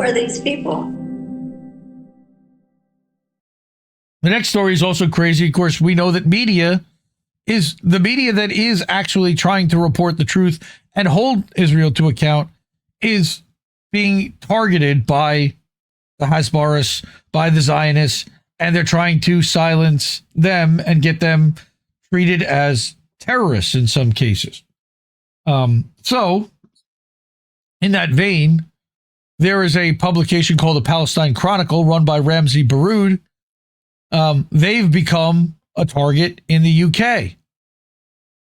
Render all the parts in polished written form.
are these people? The next story is also crazy. Of course, we know that media is the media that is actually trying to report the truth and hold Israel to account is being targeted by the Hasbaras, by the Zionists, and they're trying to silence them and get them treated as terrorists in some cases. So, in that vein, there is a publication called the Palestine Chronicle run by Ramzy Baroud. They've become a target in the UK.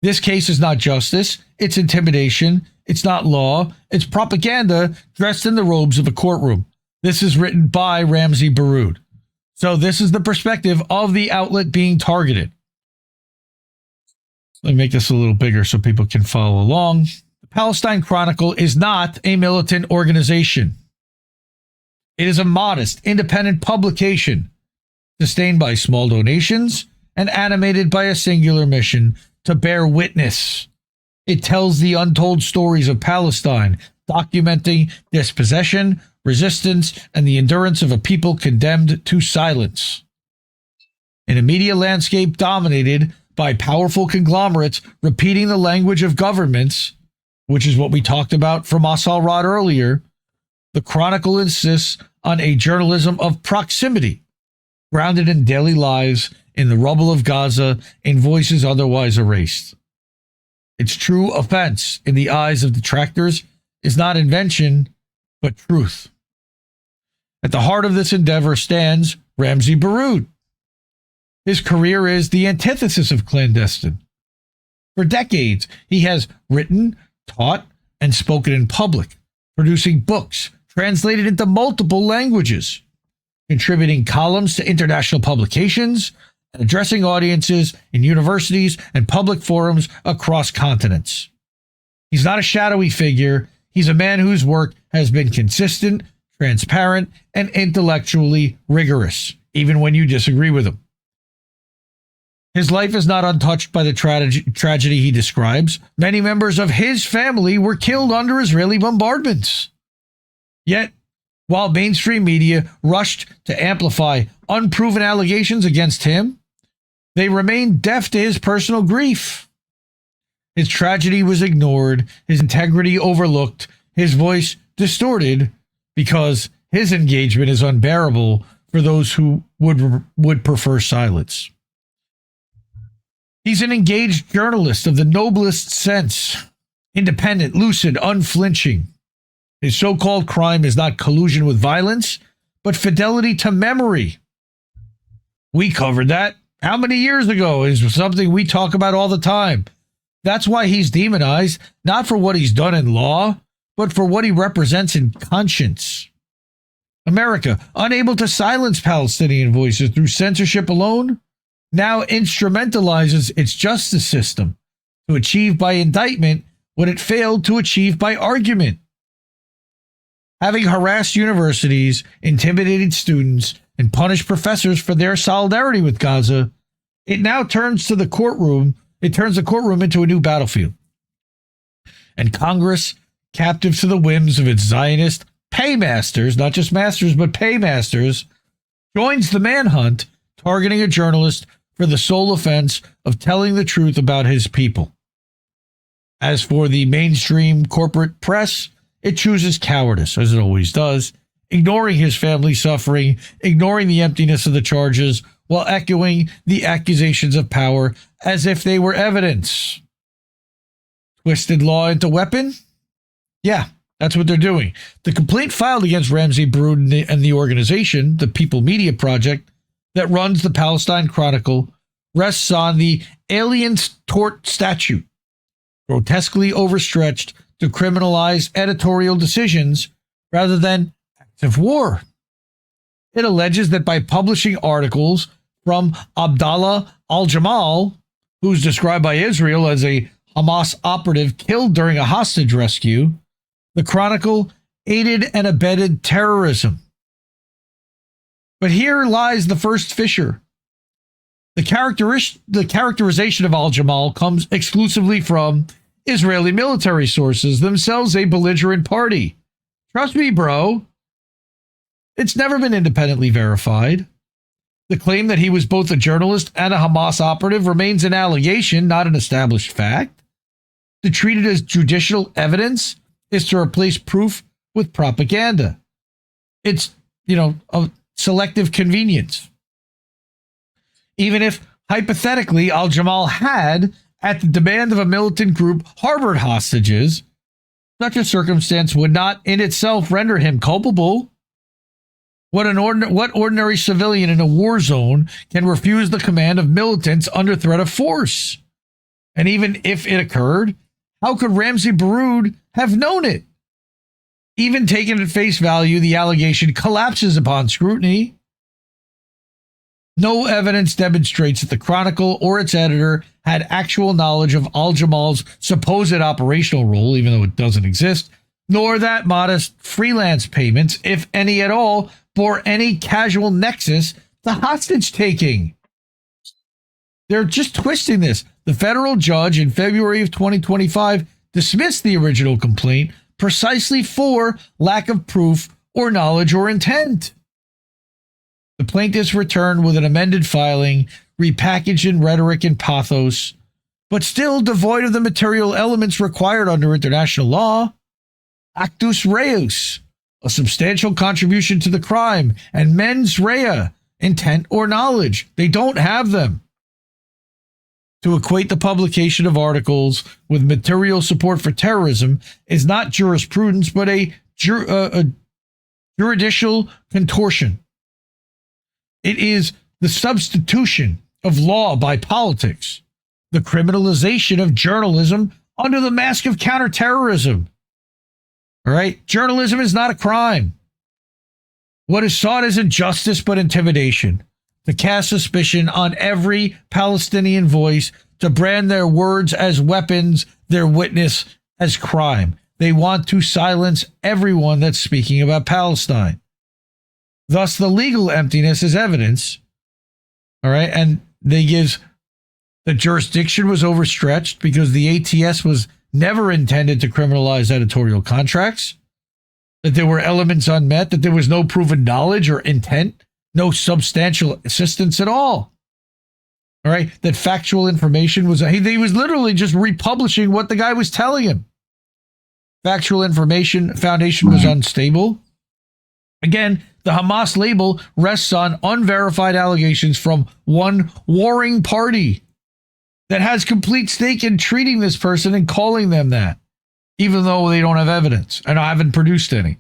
This case is not justice, it's intimidation, it's not law, it's propaganda dressed in the robes of a courtroom. This is written by Ramzy Baroud. So this is the perspective of the outlet being targeted. Let me make this a little bigger so people can follow along. The Palestine Chronicle is not a militant organization. It is a modest, independent publication sustained by small donations and animated by a singular mission to bear witness. It tells the untold stories of Palestine, documenting dispossession, resistance, and the endurance of a people condemned to silence. In a media landscape dominated by powerful conglomerates repeating the language of governments, which is what we talked about from Asal Rod earlier, the Chronicle insists on a journalism of proximity, grounded in daily lives, in the rubble of Gaza, in voices otherwise erased. Its true offense in the eyes of detractors is not invention, but truth. At the heart of this endeavor stands Ramzy Baroud. His career is the antithesis of clandestine. For decades, he has written, taught, and spoken in public, producing books translated into multiple languages, contributing columns to international publications, and addressing audiences in universities and public forums across continents. He's not a shadowy figure. He's a man whose work has been consistent, transparent, and intellectually rigorous, even when you disagree with him. His life is not untouched by the tragedy he describes. Many members of his family were killed under Israeli bombardments. Yet, while mainstream media rushed to amplify unproven allegations against him, they remained deaf to his personal grief. His tragedy was ignored, his integrity overlooked, his voice distorted, because his engagement is unbearable for those who would prefer silence. He's an engaged journalist of the noblest sense, independent, lucid, unflinching. His so-called crime is not collusion with violence, but fidelity to memory. We covered that. How many years ago? Is something we talk about all the time. That's why he's demonized, not for what he's done in law, but for what he represents in conscience. America, unable to silence Palestinian voices through censorship alone, now instrumentalizes its justice system to achieve by indictment what it failed to achieve by argument. Having harassed universities, intimidated students, and punished professors for their solidarity with Gaza, it now turns the courtroom into a new battlefield. And Congress, captive to the whims of its Zionist paymasters, not just masters, but paymasters, joins the manhunt, targeting a journalist for the sole offense of telling the truth about his people. As for the mainstream corporate press, it chooses cowardice, as it always does, ignoring his family's suffering, ignoring the emptiness of the charges, while echoing the accusations of power as if they were evidence. Twisted law into weapon? Yeah, that's what they're doing. The complaint filed against Ramzy Baroud and the organization, the People Media Project, that runs the Palestine Chronicle, rests on the Aliens Tort Statute, grotesquely overstretched to criminalize editorial decisions rather than acts of war. It alleges that by publishing articles from Abdallah al-Jamal, who's described by Israel as a Hamas operative killed during a hostage rescue, the Chronicle aided and abetted terrorism. But here lies the first fissure. The characterization of al-Jamal comes exclusively from Israeli military sources, themselves a belligerent party. Trust me, bro. It's never been independently verified. The claim that he was both a journalist and a Hamas operative remains an allegation, not an established fact. To treat it as judicial evidence is to replace proof with propaganda. It's, a selective convenience. Even if, hypothetically, al-Jamal had, at the demand of a militant group, harbored hostages, such a circumstance would not in itself render him culpable. What ordinary civilian in a war zone can refuse the command of militants under threat of force? And even if it occurred, how could Ramzy Baroud have known it? Even taken at face value, the allegation collapses upon scrutiny. No evidence demonstrates that the Chronicle or its editor had actual knowledge of al-Jamal's supposed operational role, even though it doesn't exist, nor that modest freelance payments, if any at all, bore any casual nexus to hostage-taking. They're just twisting this. The federal judge in February of 2025 dismissed the original complaint precisely for lack of proof or knowledge or intent. The plaintiffs returned with an amended filing, repackaged in rhetoric and pathos, but still devoid of the material elements required under international law. Actus reus, a substantial contribution to the crime, and mens rea, intent or knowledge. They don't have them. To equate the publication of articles with material support for terrorism is not jurisprudence, but a juridical contortion. It is the substitution of law by politics, the criminalization of journalism under the mask of counterterrorism. All right? Journalism is not a crime. What is sought isn't justice, but intimidation. To cast suspicion on every Palestinian voice, to brand their words as weapons, their witness as crime. They want to silence everyone that's speaking about Palestine. Thus, the legal emptiness is evidence. All right. And they give the jurisdiction was overstretched because the ATS was never intended to criminalize editorial contracts, that there were elements unmet, that there was no proven knowledge or intent, no substantial assistance at all. All right. That factual information was, he was literally just republishing what the guy was telling him. Factual information foundation was unstable. Again, the Hamas label rests on unverified allegations from one warring party that has complete stake in treating this person and calling them that, even though they don't have evidence and I haven't produced any.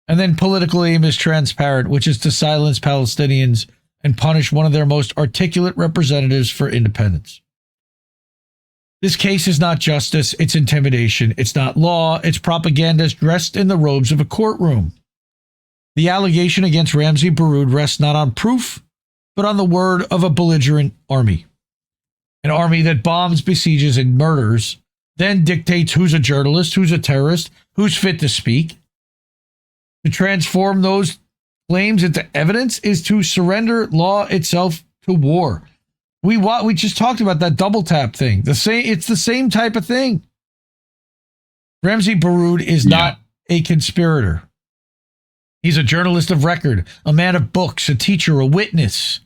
And then political aim is transparent, which is to silence Palestinians and punish one of their most articulate representatives for independence. This case is not justice, it's intimidation. It's not law, it's propagandists dressed in the robes of a courtroom. The allegation against Ramzy Baroud rests not on proof, but on the word of a belligerent army. An army that bombs, besieges, and murders, then dictates who's a journalist, who's a terrorist, who's fit to speak. To transform those claims into evidence is to surrender law itself to war. We just talked about that double tap thing. It's the same type of thing. Ramzy Baroud is not a conspirator. He's a journalist of record, a man of books, a teacher, a witness.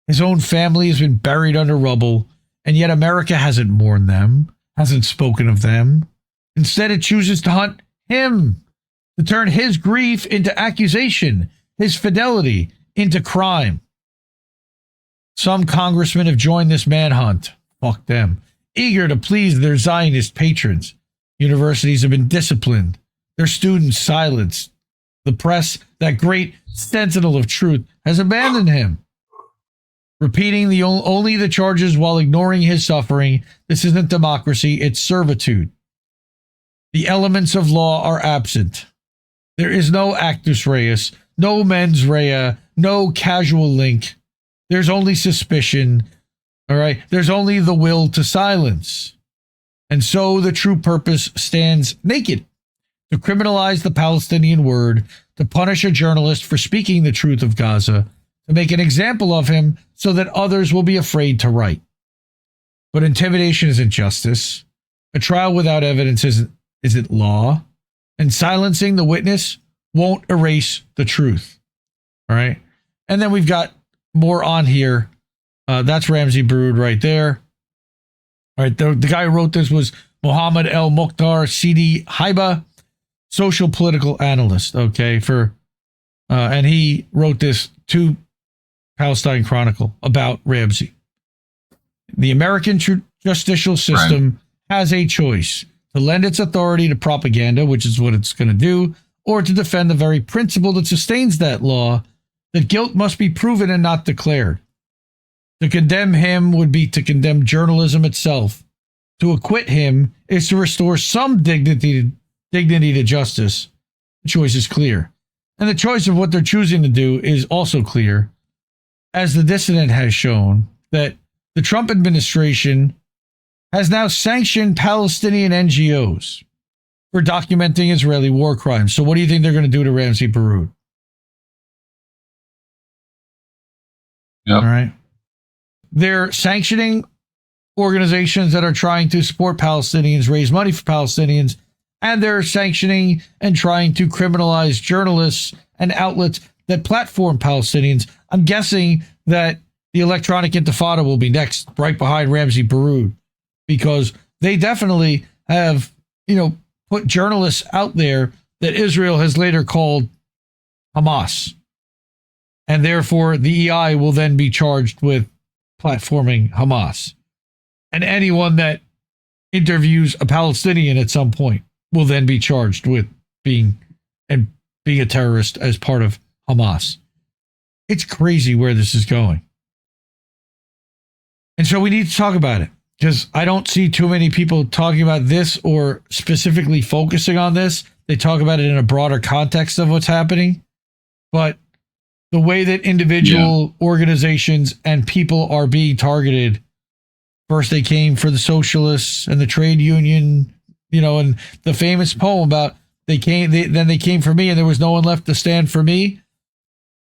His own family has been buried under rubble, and yet America hasn't mourned them, hasn't spoken of them. Instead, it chooses to hunt him, to turn his grief into accusation, his fidelity into crime. Some congressmen have joined this manhunt. Fuck them. Eager to please their Zionist patrons. Universities have been disciplined, their students silenced. The press, that great sentinel of truth, has abandoned him. Repeating only the charges while ignoring his suffering. This isn't democracy, it's servitude. The elements of law are absent. There is no actus reus, no mens rea, no casual link. There's only suspicion. All right. There's only the will to silence. And so the true purpose stands naked. To criminalize the Palestinian word, to punish a journalist for speaking the truth of Gaza, to make an example of him so that others will be afraid to write. But intimidation isn't justice. A trial without evidence isn't law. And silencing the witness won't erase the truth. All right. And then we've got more on here. That's Ramzy Baroud right there. All right. The guy who wrote this was Mohammed El Mokhtar Sidi Haiba, social political analyst. Okay. And he wrote this to Palestine Chronicle about Ramzy. The American judicial system has a choice to lend its authority to propaganda, which is what it's going to do, or to defend the very principle that sustains that law, that guilt must be proven and not declared. To condemn him would be to condemn journalism itself. To acquit him is to restore some dignity to justice. The choice is clear. And the choice of what they're choosing to do is also clear, as the dissident has shown, that the Trump administration has now sanctioned Palestinian NGOs for documenting Israeli war crimes. So what do you think they're going to do to Ramzy Baroud? Yep. All right. They're sanctioning organizations that are trying to support Palestinians, raise money for Palestinians, and they're sanctioning and trying to criminalize journalists and outlets that platform Palestinians. I'm guessing that the electronic intifada will be next, right behind Ramzy Baroud, because they definitely have, put journalists out there that Israel has later called Hamas. And therefore, the EI will then be charged with platforming Hamas. And anyone that interviews a Palestinian at some point will then be charged with being a terrorist as part of Hamas. It's crazy where this is going. And so we need to talk about it, because I don't see too many people talking about this or specifically focusing on this. They talk about it in a broader context of what's happening. But the way that individual organizations and people are being targeted, first they came for the socialists and the trade union, and the famous poem about then they came for me and there was no one left to stand for me.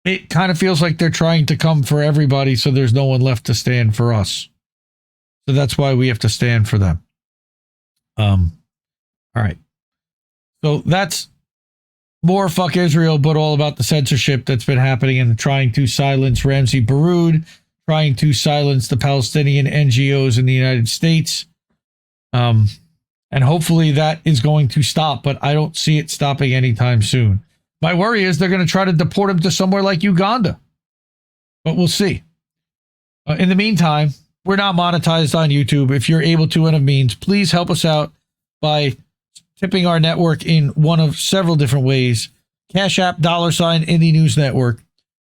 It kind of feels like they're trying to come for everybody, so there's no one left to stand for us. So that's why we have to stand for them. All right. So that's more fuck Israel, but all about the censorship that's been happening and trying to silence Ramzy Baroud, trying to silence the Palestinian NGOs in the United States. And hopefully that is going to stop, but I don't see it stopping anytime soon. My worry is they're going to try to deport him to somewhere like Uganda, but we'll see. In the meantime, we're not monetized on YouTube. If you're able to and of means, please help us out by tipping our network in one of several different ways. Cash App, $ Indie News Network,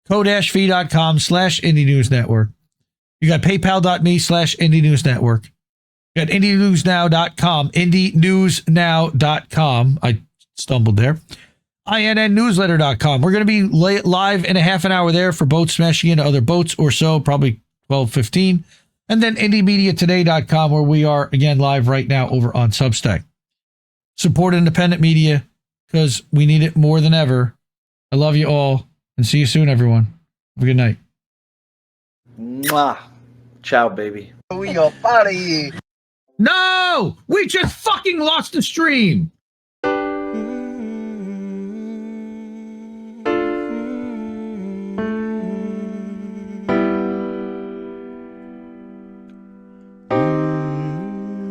ko-fi.com/Indie News Network. You got paypal.me/Indie News Network. You got IndieNewsNow.com, IndieNewsNow.com. I stumbled there. INNnewsletter.com. We're going to be live in a half an hour there for boats smashing into other boats or so, probably 12:15. And then IndieMediaToday.com, where we are, again, live right now over on Substack. Support independent media, because we need it more than ever. I love you all, and see you soon, everyone. Have a good night. Mwah. Ciao, baby. We are out of here. No! We just fucking lost the stream!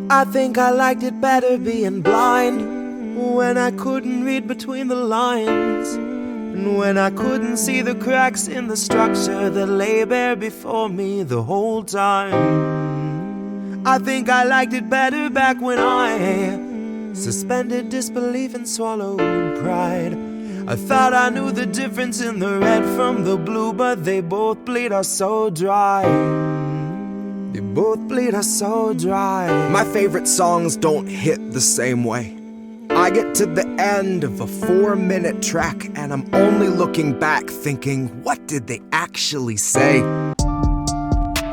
I think I liked it better being blind, when I couldn't read between the lines, and when I couldn't see the cracks in the structure that lay bare before me the whole time. I think I liked it better back when I suspended disbelief and swallowed pride. I thought I knew the difference in the red from the blue, but they both bleed us so dry. They both bleed us so dry. My favorite songs don't hit the same way. I get to the end of a 4-minute track and I'm only looking back thinking, what did they actually say?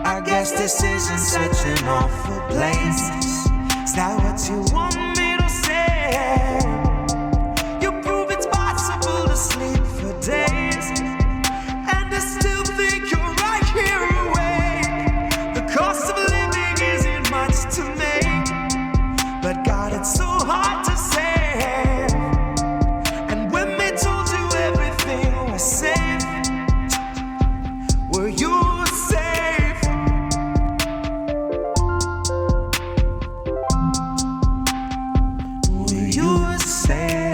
I guess this isn't such an awful place. Is that what you want me to say? You prove it's possible to sleep for days, and I still think you're right here awake. The cost of living isn't much to make, but God, it's so hard to say. And when they told you say.